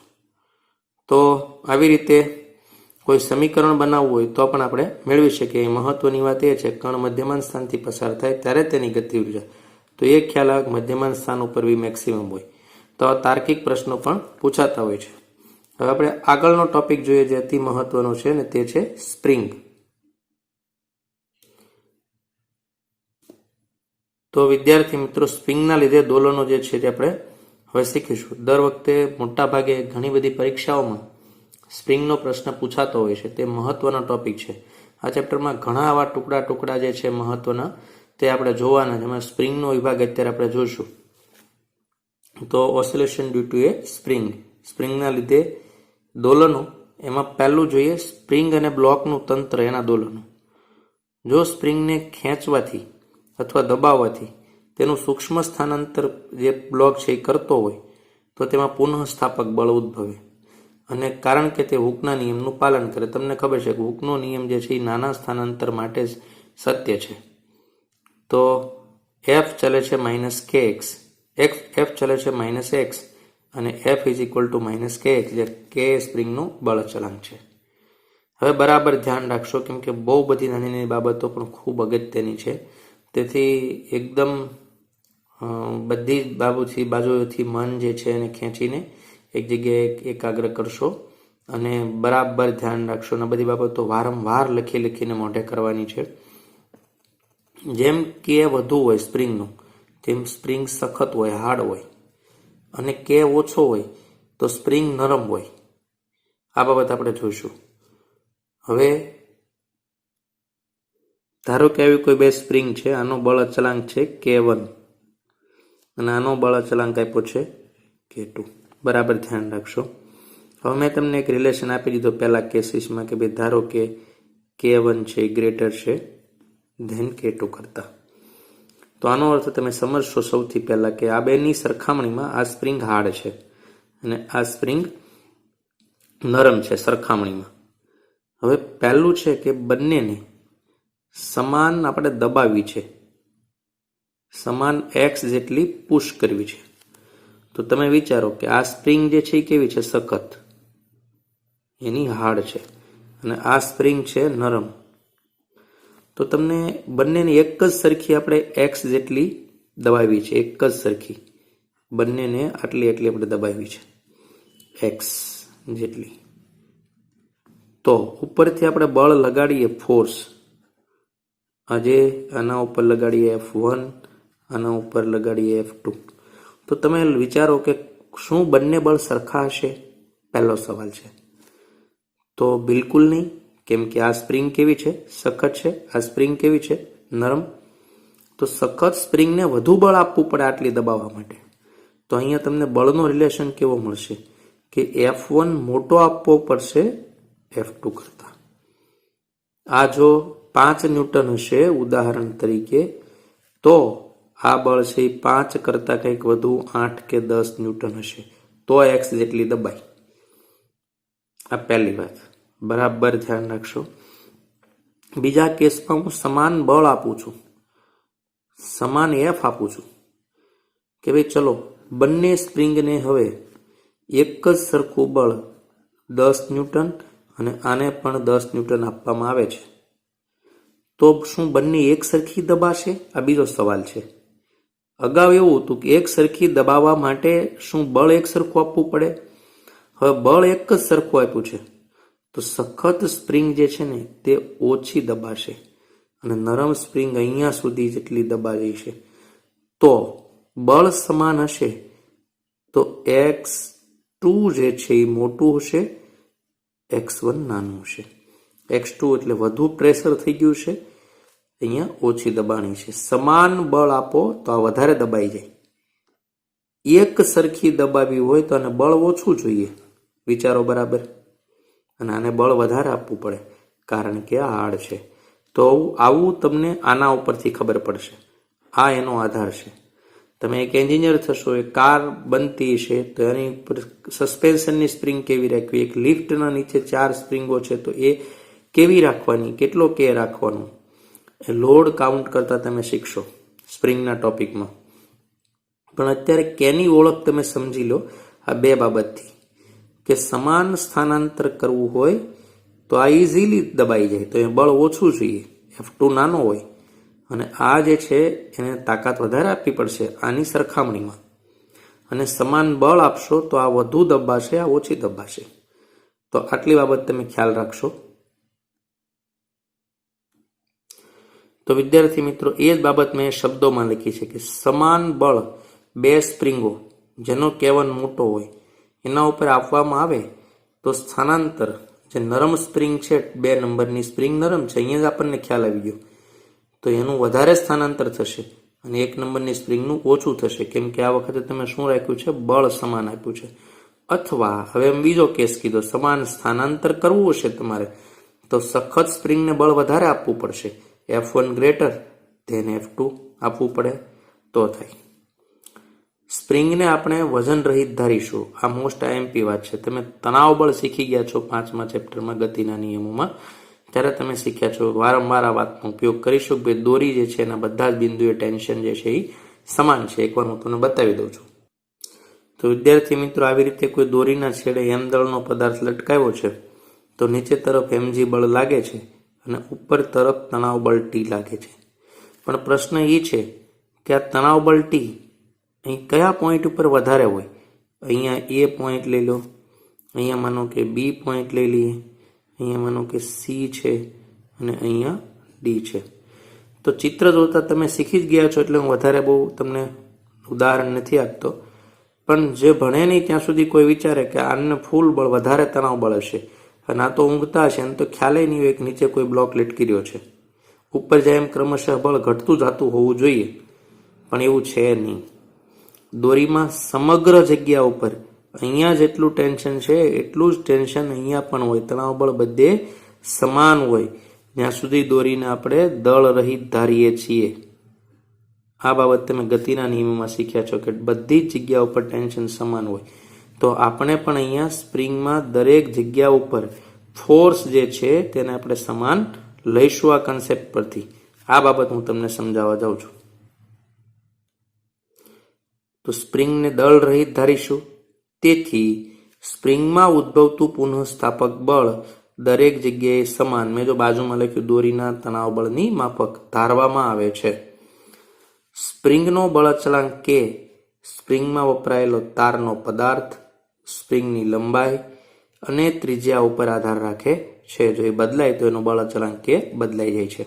તો આવી રીતે કોઈ સમીકરણ બનાવવું હોય તો પણ આપણે મેળવી શકીએ. મહત્વની વાત એ છે કણ મધ્યમાન સ્થાનથી પસાર થાય ત્યારે તેની ગતિ ઉર્જા, તો એ ખ્યાલ આવે મધ્યમાન સ્થાન ઉપર V મેક્સિમમ હોય. તો આ તાર્કિક પ્રશ્નો પણ પૂછાતા હોય છે. હવે આપણે આગળનો ટોપિક જોઈએ જે અતિ મહત્વનો છે, ને તે છે સ્પ્રિંગ. તો વિદ્યાર્થી મિત્રો, સ્પ્રિંગના લીધે દોલનો જે છે તે આપણે હવે શીખીશું. દર વખતે મોટા ભાગે ઘણી બધી પરીક્ષાઓમાં સ્પ્રિંગનો પ્રશ્ન પૂછાતો હોય છે, તે મહત્વનો ટોપિક છે. આ ચેપ્ટરમાં ઘણા આવા ટુકડા જે છે મહત્વના તે આપણે જોવાના, જેમાં સ્પ્રિંગનો વિભાગ અત્યારે આપણે જોઈશું. તો oscillation due to a spring, સ્પ્રિંગના લીધે દોલનો, એમાં પહેલું જોઈએ સ્પ્રિંગ અને બ્લોકનું તંત્ર, એના દોલનો. જો સ્પ્રિંગને ખેંચવાથી અથવા દબાવવાથી તેનું સૂક્ષ્મ સ્થાનાંતર જે બ્લોક છે એ કરતો હોય તો તેમાં પુનઃસ્થાપક બળ ઉદ્ભવે, અને કારણ કે તે હૂકના નિયમનું પાલન કરે. તમને ખબર છે કે હૂકનો નિયમ જે છે એ નાના સ્થાનાંતર માટે જ સત્ય છે. તો F ચલે છે -kx, F ચલે છે -x, અને F is equal to -kx, જે k સ્પ્રિંગનું બળ અચળાંક છે. હવે બરાબર ધ્યાન રાખશો, કેમ કે બહુ બધી નાની નાની બાબતો પણ ખૂબ અગત્યની છે. તેથી એકદમ બધી બાજુઓથી મન જે છે એને ખેંચીને એક જગ્યાએ એકાગ્ર કરશો, અને બરાબર ધ્યાન રાખશો. અને બધી બાબતો વારંવાર લખીને મોઢે કરવાની છે. જેમ કે વધુ હોય સ્પ્રિંગનું, તેમ સ્પ્રિંગ સખત હોય, હાર્ડ હોય, અને કે ઓછો હોય તો સ્પ્રિંગ નરમ હોય. આ બાબત આપણે જોઈશું. હવે ધારો કે આવી કોઈ બે સ્પ્રિંગ છે, આનો બળ અચળાંક છે K1 અને આનો બળ અચળાંક આપ્યો છે K2. બરાબર ધ્યાન રાખશો. હવે મેં તમને એક રિલેશન આપી દીધો પહેલા કેસીસમાં કે ભાઈ ધારો કે K1 છે ગ્રેટર છે ધેન K2 કરતા. તો આનો અર્થ તમે સમજશો સૌથી પહેલા કે આ બેની સરખામણીમાં આ સ્પ્રિંગ હાર્ડ છે અને આ સ્પ્રિંગ નરમ છે સરખામણીમાં. હવે પહેલું છે કે બંનેને સમાન આપણે દબાવી છે, સમાન x જેટલી પુશ કરવી છે. તો તમે વિચારો કે આ સ્પ્રિંગ જે છે એ કેવી છે, સખત, એની હાર્ડ છે, અને આ સ્પ્રિંગ છે નરમ. તો તમને બંનેની એક જ સરખી આપણે x જેટલી દબાવી છે, એક જ સરખી. બંનેને આટલી આપણે દબાવી છે, એક્સ જેટલી. તો ઉપરથી આપણે બળ લગાડીએ ફોર્સ, આજે આના ઉપર લગાડીએ F1, આના ઉપર લગાડીએ F2. તો તમે વિચારો કે શું બંને બળ સરખા હશે? પહેલો સવાલ છે. તો બિલકુલ નહીં, કેમ કે આ સ્પ્રિંગ કેવી છે? સખત છે. આ સ્પ્રિંગ કેવી છે? નરમ. તો સખત સ્પ્રિંગને વધુ બળ આપવું પડે આટલી દબાવવા માટે. તો અહીંયા તમને બળનો રિલેશન કેવો મળશે કે F1 મોટો આપવો પડશે F2 કરતા. આ જો 5 ન્યૂટન હશે ઉદાહરણ તરીકે, તો આ બળ છે 5 કરતા કંઈક વધુ 8 કે 10 ન્યૂટન હશે, તો એક્સ જેટલી દબાઈ. આ પહેલી વાત, બરાબર ધ્યાન રાખશો. બીજા કેસમાં હું સમાન બળ આપું છું, સમાન એફ આપું છું કે ભાઈ ચલો બંને સ્પ્રિંગને હવે એક જ સરખું બળ 10 ન્યૂટન અને આને પણ 10 ન્યૂટન આપવામાં આવે છે. તો શું બંને એક સરખી દબાશે? આ બીજો સવાલ છે. અગાઉ એવું હતું કે એક સરખી દબાવવા માટે શું બળ એક સરખું આપવું પડે? હવે બળ એક જ સરખું આપ્યું છે, તો સખત સ્પ્રિંગ જે છે ને તે ઓછી દબાશે અને નરમ સ્પ્રિંગ અહીંયા સુધી જેટલી દબાવી છે. તો બળ સમાન હશે તો X2 જે છે એ મોટું હશે, X1 નાનું હશે. X2 એટલે વધુ પ્રેશર થઈ ગયું છે, અહીંયા ઓછી દબાણી છે. સમાન બળ આપો તો આ વધારે દબાઈ જાય. એક સરખી દબાવી હોય તો આને બળ ઓછું જોઈએ, વિચારો બરાબર, અને આને બળ વધારે આપવું પડે કારણ કે આ હાર્ડ છે. તો આવું તમને આના ઉપરથી ખબર પડશે. આ એનો આધાર છે. તમે એક એન્જિનિયર થશો, એ કાર બનતી છે તો એની ઉપર સસ્પેન્શનની સ્પ્રિંગ કેવી રાખવી, એક લિફ્ટના નીચે 4 સ્પ્રિંગો છે તો એ કેવી રાખવાની, કેટલો કે રાખવાનો, એ લોડ કાઉન્ટ કરતા તમે શીખશો સ્પ્રિંગના ટોપિકમાં. પણ અત્યારે કેની ઓળખ તમે સમજી લો આ બે બાબતથી, કે સમાન સ્થાનાંતર કરવું હોય તો આ ઇઝીલી દબાઈ જાય, તો એ બળ ઓછું જોઈએ, F2 નાનો હોય, અને આ જે છે એને તાકાત વધારે આપવી પડશે આની સરખામણીમાં, અને સમાન બળ આપશો તો આ વધુ દબાશે, આ ઓછી દબાશે. તો આટલી બાબત તમે ખ્યાલ રાખશો. તો વિદ્યાર્થી મિત્રો, એ જ બાબત મેં શબ્દોમાં લખી છે કે સમાન બળ બે સ્પ્રિંગો જેનો K1 મોટો હોય એના ઉપર આપવામાં આવે તો સ્થાનાંતર, જે નરમ સ્પ્રિંગ છે 2 નંબરની સ્પ્રિંગ નરમ છે, અહીંયા જ આપણને ખ્યાલ આવી ગયો, તો એનું વધારે સ્થાનાંતર થશે અને 1 નંબરની સ્પ્રિંગનું ઓછું થશે, કેમ કે આ વખતે તમે શું રાખ્યું છે? બળ સમાન આપ્યું છે. અથવા હવે બીજો કેસ કીધો, સમાન સ્થાનાંતર કરવું હશે તમારે તો સખત સ્પ્રિંગને બળ વધારે આપવું પડશે, F1 ગ્રેટર ધેન F2 આપવું પડે તો થાય. સ્પ્રિંગને આપણે વજન રહિત ધારીશું. આ મોસ્ટ IMP વાત છે. તમે તણાવ બળ શીખી ગયા છો 5મા ચેપ્ટરમાં ગતિના નિયમોમાં, ત્યારે તમે શીખ્યા છો, વારંવાર આ વાતનો ઉપયોગ કરીશું કે દોરી જે છે એના બધા જ બિંદુએ ટેન્શન જે છે એ સમાન છે. એકવાર હું તમને બતાવી દઉં છું. તો વિદ્યાર્થી મિત્રો, આવી રીતે કોઈ દોરીના છેડે M દળનો પદાર્થ લટકાવ્યો છે તો નીચે તરફ mg બળ લાગે છે અને ઉપર તરફ તણાવ બળ T લાગે છે. પણ પ્રશ્ન એ છે કે આ તણાવ બળ T અહીં કયા પોઈન્ટ ઉપર વધારે હોય? અહીંયા A પોઈન્ટ લઈ લો, અહીંયા માનો કે B પોઈન્ટ લઈ લઈએ, અહીંયા માનો કે C છે અને અહીંયા D છે. તો ચિત્ર જોતા તમે શીખી જ ગયા છો એટલે હું વધારે બહુ તમને ઉદાહરણ નથી આપતો, પણ જે ભણે નહીં ત્યાં સુધી કોઈ વિચારે કે આને ફૂલ બળ વધારે તણાવ બળ હશે અને આ તો ઊંઘતા હશે, અને તો ખ્યાલ નહીં હોય કે નીચે કોઈ બ્લોક લટકી રહ્યો છે. ઉપર જાય એમ ક્રમશઃ બળ ઘટતું જતું હોવું જોઈએ, પણ એવું છે નહીં. દોરીમાં સમગ્ર જગ્યા ઉપર અહીંયા જેટલું ટેન્શન છે એટલું જ ટેન્શન અહીંયા પણ હોય. તણાવ બળ બધે સમાન હોય જ્યાં સુધી દોરીને આપણે દળ રહિત ધારીએ છીએ. આ બાબત તમે ગતિના નિયમોમાં શીખ્યા છો કે બધી જ જગ્યા ઉપર ટેન્શન સમાન હોય. તો આપણે પણ અહીંયા સ્પ્રિંગમાં દરેક જગ્યા ઉપર ફોર્સ જે છે તેને આપણે સમાન લઈશું આ કન્સેપ્ટ પરથી. આ બાબત હું તમને સમજાવવા જાઉં છું. તો સ્પ્રિંગને દળ રહિત ધારીશું, તેથી સ્પ્રિંગમાં ઉદ્ભવતું પુનઃસ્થાપક બળ દરેક જગ્યાએ સમાન, મેં જો બાજુમાં લખ્યું દોરીના તણાવ બળની માફક ધારવામાં આવે છે. સ્પ્રિંગનો બળ અચળાંક K સ્પ્રિંગમાં વપરાયેલો તારનો પદાર્થ, સ્પ્રિંગની લંબાઈ અને ત્રિજ્યા ઉપર આધાર રાખે છે. જો એ બદલાય તો એનું બળ અચળાંક કે બદલાઈ જાય છે.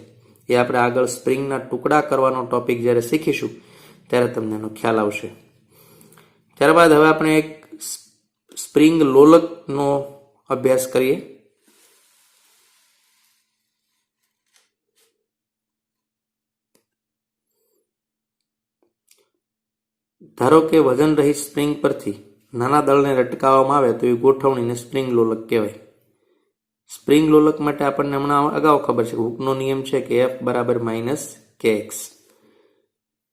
એ આપણે આગળ સ્પ્રિંગના ટુકડા કરવાનો ટોપિક જ્યારે શીખીશું ત્યારે તમને એનો ખ્યાલ આવશે. ત્યારબાદ હવે આપણે એક સ્પ્રિંગ લોલકનો અભ્યાસ કરીએ. ધારો કે વજન રહિત સ્પ્રિંગ પરથી નાના દળને લટકાવવામાં આવે તો એ ગોઠવણીને સ્પ્રિંગ લોલક કહેવાય. સ્પ્રિંગ લોલક માટે આપણને હમણાં અગાઉ ખબર છે હુકનો નિયમ છે કે F બરાબર -kx.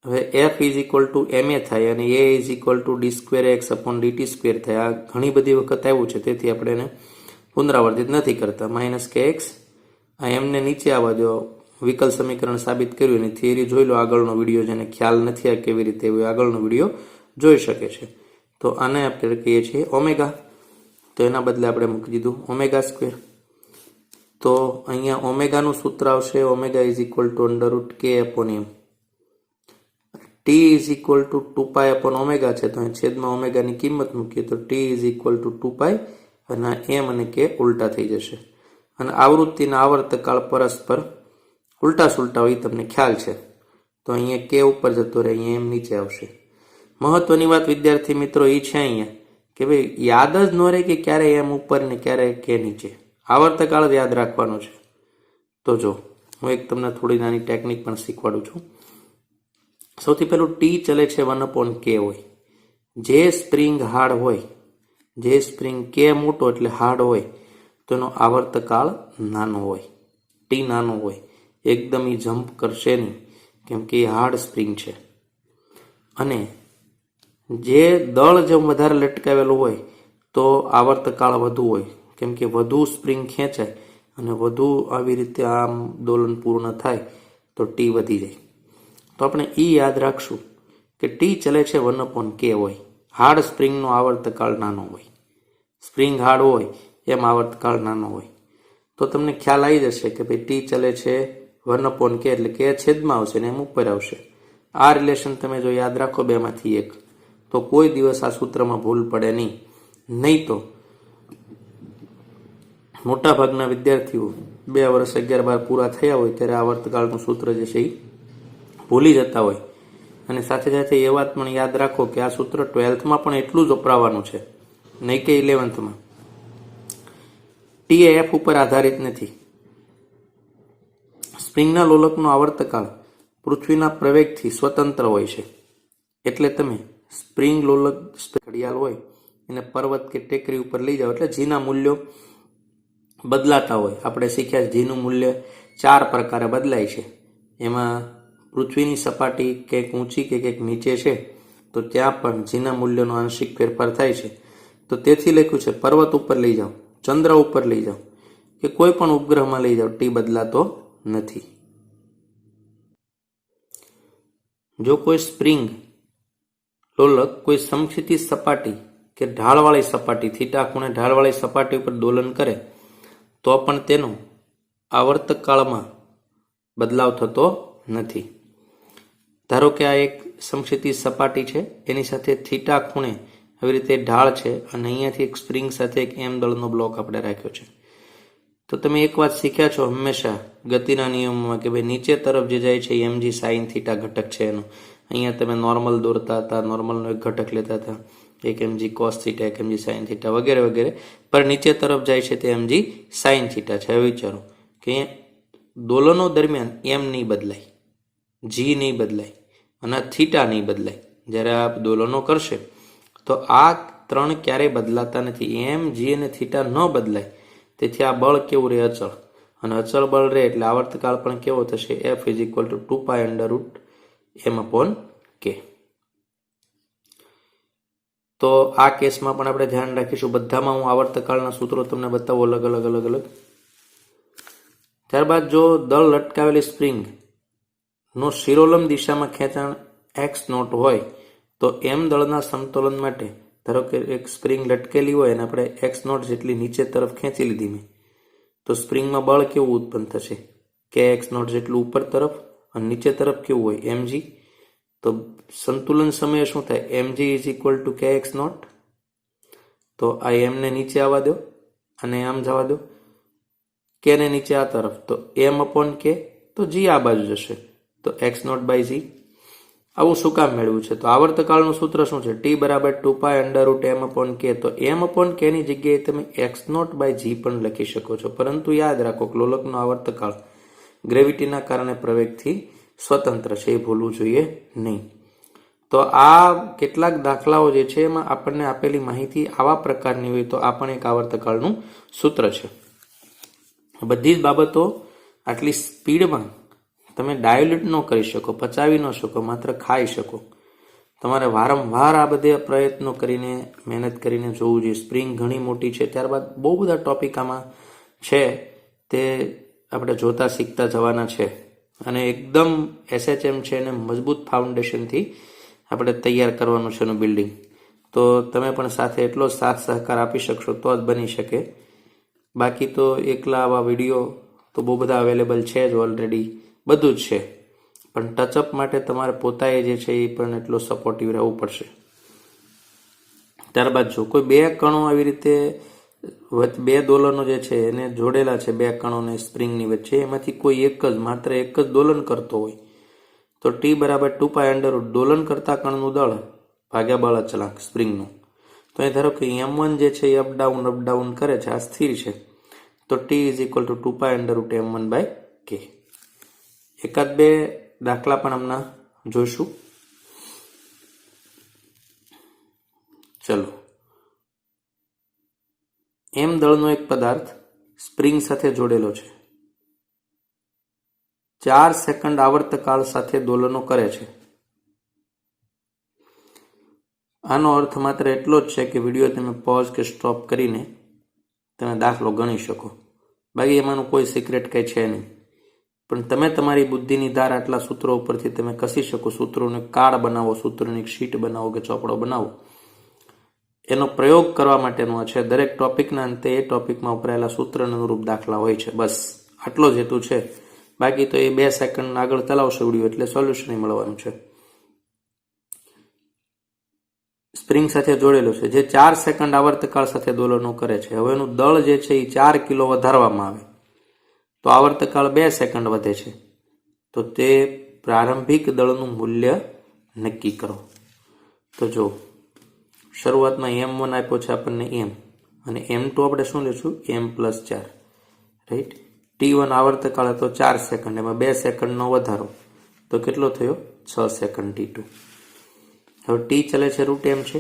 હવે F is equal two ma થાય અને a is equal two d²x/dt² થાય. આ ઘણી બધી વખત આવ્યું છે, તેથી આપણે એને પુનરાવર્તિત નથી કરતા. -kx આ એમને નીચે આવવા દો. વિકલ સમીકરણ સાબિત કર્યું એની થિયરી જોઈ લો. આગળનો વિડીયો જેને ખ્યાલ નથી આ કેવી રીતે એવું આગળનો વિડીયો જોઈ શકે છે. તો આને આપણે કહીએ છીએ ઓમેગા, તો એના બદલે આપણે મૂકી દીધું ω². તો અહીંયા ઓમેગાનું સૂત્ર આવશે omega is equal to √k/m. T is equal to 2π/ omega છે, તો અહીં છેદમાં ઓમેગાની કિંમત મૂકીએ તો ટી ઇઝ ઇક્વલ ટુ 2π અને એમ અને કે ઉલટા થઈ જશે. અને આવૃત્તિના આવર્તકાળ પરસ્પર ઉલટા સુલટા હોય તમને ખ્યાલ છે. તો અહીંયા કે ઉપર જતો રહે, અહીંયા એમ નીચે આવશે. મહત્વની વાત વિદ્યાર્થી મિત્રો એ છે અહીંયા કે ભાઈ યાદ જ ન રહે કે ક્યારે એમ ઉપર ને ક્યારે કે નીચે. આવર્તકાળ જ યાદ રાખવાનો છે. તો જો હું એક તમને થોડી નાની ટેકનિક પણ શીખવાડું છું. સૌથી પહેલું ટી ચલે છે 1/k હોય. જે સ્પ્રિંગ હાર્ડ હોય, જે સ્પ્રિંગ કે મોટો એટલે હાર્ડ હોય તો એનો આવર્તકાળ નાનો હોય, ટી નાનો હોય. એકદમ એ જમ્પ કરશે નહીં કેમ કે એ હાર્ડ સ્પ્રિંગ છે. અને જે દળ જેમ વધારે લટકાવેલું હોય તો આવર્તકાળ વધુ હોય કેમ કે વધુ સ્પ્રિંગ ખેંચાય અને વધુ આવી રીતે આમ દોલન પૂર્ણ થાય તો ટી વધી જાય. તો આપણે એ યાદ રાખશું કે ટી ચલે છે 1/k હોય. હાર્ડ સ્પ્રિંગનો આવર્તકાળ નાનો હોય. સ્પ્રિંગ હાર્ડ હોય એમ આવર્તકાળ નાનો હોય. તો તમને ખ્યાલ આવી જશે કે ભાઈ ટી ચલે છે 1/k એટલે કે છેદમાં આવશે ને એમ ઉપર આવશે. આ રિલેશન તમે જો યાદ રાખો બેમાંથી એક, તો કોઈ દિવસ આ સૂત્રમાં ભૂલ પડે નહીં. નહીં તો મોટાભાગના વિદ્યાર્થીઓ 2 વર્ષ 11-12 પૂરા થયા હોય ત્યારે આવર્તકાળનું સૂત્ર જે છે એ ભૂલી જતા હોય. અને સાથે સાથે એ વાત પણ યાદ રાખો કે આ સૂત્ર 12થમાં પણ એટલું જ વપરાવાનું છે, નહીં કે 11થમાં. ટી એફ ઉપર આધારિત નથી. સ્પ્રિંગના લોલકનો આવર્તકાળ પૃથ્વીના પ્રવેગથી સ્વતંત્ર હોય છે. એટલે તમે સ્પ્રિંગ લોલક ઘડિયાળ હોય એને પર્વત કે ટેકરી ઉપર લઈ જાઓ એટલે જીના મૂલ્યો બદલાતા હોય. આપણે શીખ્યા જીનું મૂલ્ય 4 પ્રકારે બદલાય છે. એમાં પૃથ્વીની સપાટી કંઈક ઊંચી કે કંઈક નીચે છે તો ત્યાં પણ જીના મૂલ્યનો આંશિક ફેરફાર થાય છે. તો તેથી લખ્યું છે પર્વત ઉપર લઈ જાઓ, ચંદ્ર ઉપર લઈ જાઓ કે કોઈ પણ ઉપગ્રહમાં લઈ જાઓ, ટી બદલાતો નથી. જો કોઈ સ્પ્રિંગ લોલક કોઈ સમક્ષિતિજ સપાટી કે ઢાળવાળી સપાટી, થીટા ખૂણે ઢાળવાળી સપાટી ઉપર દોલન કરે તો પણ તેનો આવર્તકાળમાં બદલાવ થતો નથી. ધારો કે આ એક સમક્ષિતિજ સપાટી છે, એની સાથે થીટા ખૂણે આવી રીતે ઢાળ છે અને અહીંયાથી એક સ્પ્રિંગ સાથે એક એમ દળનો બ્લોક આપણે રાખ્યો છે. તો તમે એક વાત શીખ્યા છો હંમેશા ગતિના નિયમોમાં કે ભાઈ નીચે તરફ જે જાય છે mg sin થીટા ઘટક છે એનો. અહીંયા તમે નોર્મલ દોરતા હતા, નોર્મલનો એક ઘટક લેતા હતા, એક mg cos થીટા, એક mg sin થીટા વગેરે વગેરે, પર નીચે તરફ જાય છે તે mg sin થીટા છે. હવે વિચારો કે દોલનો દરમિયાન એમ નહીં બદલાય, જી નહીં બદલાય અને થીટા નહીં બદલાય. જ્યારે આ દોલનો કરશે તો આ ત્રણ ક્યારેય બદલાતા નથી. એમ, જી અને થીટા ન બદલાય તેથી આ બળ કેવું રહે? અચળ. અને અચળ બળ રહે એટલે આવર્તકાળ પણ કેવો થશે? F is equal two 2π√m/k. તો આ કેસમાં પણ આપણે ધ્યાન રાખીશું. બધામાં હું આવર્તકાળના સૂત્રો તમને બતાવું અલગ. ત્યારબાદ જો દળ લટકાવેલી સ્પ્રિંગ નો શિરોલંબ દિશામાં ખેંચાણ x0 હોય તો m દળના સમતોલન માટે ધારો કે એક સ્પ્રિંગ લટકેલી હોય અને આપણે x0 જેટલી નીચે તરફ ખેંચી લીધી મેં, તો સ્પ્રિંગમાં બળ કેવું ઉત્પન્ન થશે? કે x0 જેટલું ઉપર તરફ અને નીચે તરફ કેવું હોય? mg. તો સંતુલન સમયે શું થાય? mg is equal to kx naught. તો આ m ને નીચે આવવા દો અને આમ જવા દો, k ને નીચે આ તરફ, તો m અપોન k, તો g આ બાજુ જશે, તો x નોટ બાય g. આવું શું કામ મેળવ્યું છે? તો આવર્તકાળનું સૂત્ર શું છે? t બરાબર 2π √ m અપોન k. તો m અપોન k ની જગ્યાએ તમે x નોટ બાય g પણ લખી શકો છો, પરંતુ યાદ રાખો કે લોલકનો આવર્તકાળ ગ્રેવિટીના કારણે પ્રવેગથી સ્વતંત્ર છે, એ ભૂલવું જોઈએ નહીં. તો આ કેટલાક દાખલાઓ જે છે એમાં આપણને આપેલી માહિતી આવા પ્રકારની હોય તો આ પણ એક આવર્તકાળનું સૂત્ર છે. બધી જ બાબતો આટલી સ્પીડમાં તમે ડાયલ્યુટ ન કરી શકો, પચાવી ન શકો, માત્ર ખાઈ શકો. તમારે વારંવાર આ બધા પ્રયત્નો કરીને, મહેનત કરીને જોવું જોઈએ. સ્પ્રિંગ ઘણી મોટી છે, ત્યારબાદ બહુ બધા ટોપિક આમાં છે તે આપણે જોતા શીખતા જવાના છે. અને એકદમ SHM છે અને મજબૂત ફાઉન્ડેશનથી આપણે તૈયાર કરવાનું છે એનું બિલ્ડિંગ. તો તમે પણ સાથે એટલો સાથ સહકાર આપી શકશો તો જ બની શકે. બાકી તો એકલા આવા વિડીયો તો બહુ બધા અવેલેબલ છે જ ઓલરેડી, બધું જ છે, પણ ટચઅપ માટે તમારે પોતાએ જે છે એ પણ એટલો સપોર્ટિવ રહેવું પડશે. ત્યારબાદ જો કોઈ બે કણો આવી રીતે બે દોલનો જે છે એને જોડેલા છે, બે કણોને સ્પ્રિંગની વચ્ચે, એમાંથી કોઈ એક જ, માત્ર એક જ દોલન કરતો હોય, તો t બરાબર 2π √ દોલન કરતા કણનું દળ ભાગ્યા બળ અચળાંક સ્પ્રિંગનું. તો અહીં ધારો કે m1 જે છે એ અપડાઉન કરે છે, આ સ્થિર છે, તો t is equal to 2π √ m1 by k. એકાદ બે દાખલા પણ હમણાં જોઈશું. ચલો, m દળનો એક પદાર્થ સ્પ્રિંગ સાથે જોડેલો છે, 4 સેકન્ડ આવર્તકાળ સાથે દોલનો કરે છે. આનો અર્થ માત્ર એટલો જ છે કે વિડીયો તમે પોઝ કે સ્ટોપ કરીને તમે દાખલો ગણી શકો. બાકી એમાંનું કોઈ સિક્રેટ કંઈ છે નહીં, પણ તમે તમારી બુદ્ધિની ધાર આટલા સૂત્રો ઉપરથી તમે કસી શકો. સૂત્રોને કાર્ડ બનાવો, સૂત્રોની શીટ બનાવો કે ચોપડો બનાવો, એનો પ્રયોગ કરવા માટેનો છે. દરેક ટોપિકના અંતે એ ટોપિકમાં વપરાયેલા સૂત્રને અનુરૂપ દાખલા હોય છે. બસ આટલો જ હેતુ છે. બાકી તો એ 2 સેકન્ડ આગળ ચલાવશો વિડીયો એટલે સોલ્યુશન મળવાનું છે. સ્પ્રિંગ સાથે જોડેલું છે જે 4 સેકન્ડ આવર્તકાળ સાથે દોલનો કરે છે. હવે એનું દળ જે છે એ 4 કિલો વધારવામાં આવે તો આવર્તકાળ 2 સેકન્ડ વધે છે. તો તે પ્રારંભિક દળનું મૂલ્ય નક્કી કરો. તો જો શરૂઆતમાં m1 આપ્યો છે આપણને m, અને m2 આપણે શું લઈશું? m+4, right. t1 આવર્તકાળ હતો 4 સેકન્ડ, એમાં 2 સેકન્ડનો વધારો, તો કેટલો થયો? 6 સેકન્ડ t2. હવે t ચલે છે √m છે,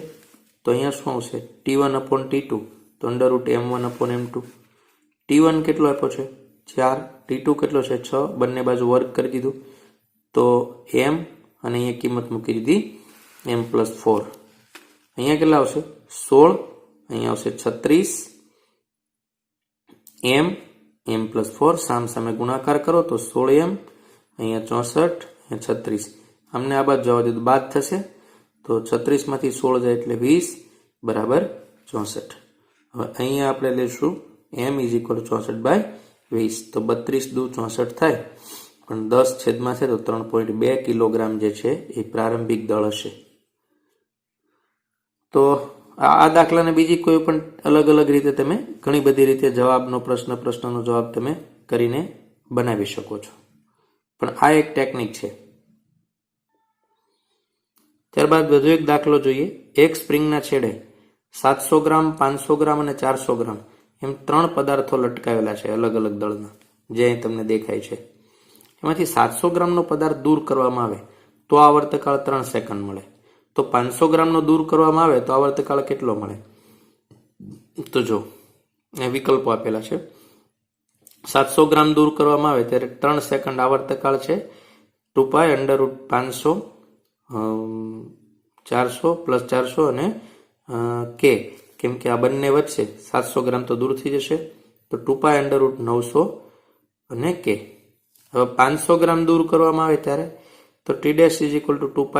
તો અહીંયા શું આવશે? t1 અપોન t2, તો √m1 અપોન m2. t1 કેટલો આપ્યો છે? 4, t2 કેટલો છે? 6, બંને બાજુ વર્ગ કરી દીધું, તો m, અને અહીંયા કિંમત મૂકી દીધી m+4. અહીંયા કેટલા આવશે? 16, અહીંયા આવશે 36, m+4 સામે ગુણાકાર કરો તો 16m, અહીંયા 64, અહીંયા 36. અમને આ બાદ જવા દીધું, બાદ થશે તો 36 માંથી 16 જાય એટલે 20 બરાબર 64. હવે અહીંયા આપણે લઈશું m ઇઝ ઇક્વલ 64/20, તો 32 દુ 64 થાય, પણ 10 છેદમાં છે તો 3.2 કિલોગ્રામ જે છે એ પ્રારંભિક દળ હશે. તો આ દાખલાને બીજી કોઈ પણ અલગ અલગ રીતે તમે ઘણી બધી રીતે પ્રશ્નનો જવાબ તમે કરીને બનાવી શકો છો, પણ આ એક ટેકનિક છે. ત્યારબાદ વધુ એક દાખલો જોઈએ. એક સ્પ્રિંગના છેડે 700 ગ્રામ, 500 ગ્રામ અને 400 ગ્રામ એમ 3 પદાર્થો લટકાવેલા છે અલગ અલગ દળના, જે અહીં તમને દેખાય છે. એમાંથી 700 ગ્રામનો પદાર્થ દૂર કરવામાં આવે તો આવર્તકાળ 3 સેકન્ડ મળે. તો 500 ગ્રામનો દૂર કરવામાં આવે તો આવર્તકાળ કેટલો મળે? તો જો વિકલ્પો આપેલા છે. 700 ગ્રામ દૂર કરવામાં આવે ત્યારે 3 સેકન્ડ આવર્તકાળ છે, 2π √500, 400 + 400 અને k, કેમ કે આ બંને વચ્ચે 700 ગ્રામ તો દૂર થઈ જશે, તો 2π √900 અને k. હવે 500 ગ્રામ દૂર કરવામાં આવે ત્યારે તો t' is equal to 2π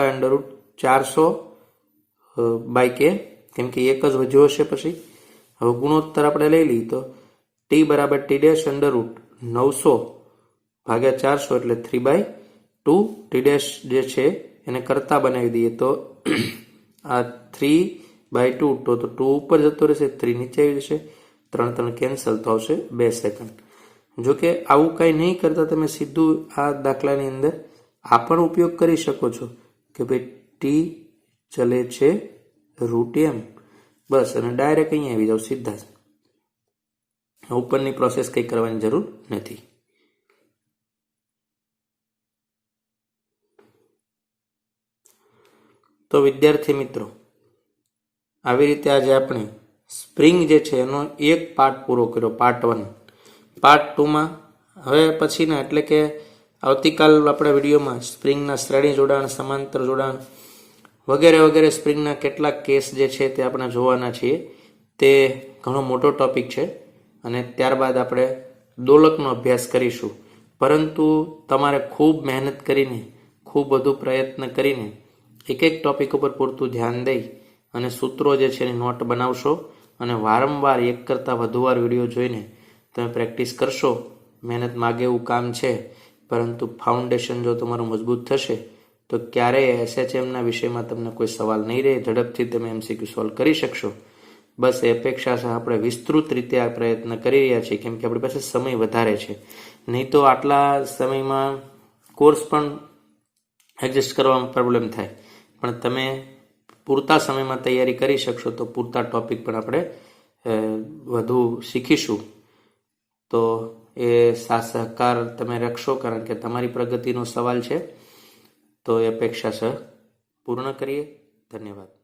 √400/k, કેમ કે એક જ વધ્યો હશે. પછી હવે ગુણોત્તર આપણે લઈ લઈએ તો t બરાબર t' √900/400 એટલે 3/2, t' જે છે એને કરતા બનાવી દઈએ તો આ 3/2 તો 2 ઉપર જતો રહેશે, 3 નીચે આવી જશે, 3 3 કેન્સલ તો આવશે 2 સેકન્ડ. જો કે આવું કંઈ નહીં કરતા તમે સીધું આ દાખલાની અંદર આ પણ ઉપયોગ કરી શકો છો કે ભાઈ ટી ચલે છે √m, બસ, અને ડાયરેક્ટ અહીંયા આવી જાવ સીધા જ. ઉપરની પ્રોસેસ કંઈ કરવાની જરૂર નથી. તો વિદ્યાર્થી મિત્રો, આવી રીતે આજે આપણે સ્પ્રિંગ જે છે એનો એક પાર્ટ પૂરો કર્યો, પાર્ટ 1. પાર્ટ 2માં હવે પછીના એટલે કે આવતીકાલ આપણા વિડીયોમાં સ્પ્રિંગના શ્રેણી જોડાણ, સમાંતર જોડાણ વગેરે વગેરે સ્પ્રિંગના કેટલાક કેસ જે છે તે આપણે જોવાના છીએ. તે ઘણો મોટો ટોપિક છે અને ત્યારબાદ આપણે દોલકનો અભ્યાસ કરીશું. પરંતુ તમારે ખૂબ મહેનત કરીને, ખૂબ વધુ પ્રયત્ન કરીને એક એક ટોપિક ઉપર પૂરતું ધ્યાન દઈ અને સૂત્રો જે છે એની નોટ બનાવશો અને વારંવાર એક કરતાં વધુ વાર વિડીયો જોઈને તમે પ્રેક્ટિસ કરશો. મહેનત માગે એવું કામ છે, પરંતુ ફાઉન્ડેશન જો તમારું મજબૂત થશે તો ક્યારેય SHMના વિષયમાં તમને કોઈ સવાલ નહીં રહે. ઝડપથી તમે MCQ સોલ્વ કરી શકશો. બસ એ અપેક્ષા છે. આપણે વિસ્તૃત રીતે આ પ્રયત્ન કરી રહ્યા છીએ કેમ કે આપણી પાસે સમય વધારે છે. નહીં તો આટલા સમયમાં કોર્સ પણ એડજસ્ટ કરવામાં પ્રોબ્લેમ થાય. પણ તમે પૂરતા સમયમાં તૈયારી કરી શકશો તો પૂરતા ટોપિક પણ આપણે વધુ શીખીશું. તો એ સાથ સહકાર તમે રાખશો કારણ કે તમારી પ્રગતિનો સવાલ છે. તો એ અપેક્ષા સહ પૂર્ણ કરીએ. ધન્યવાદ.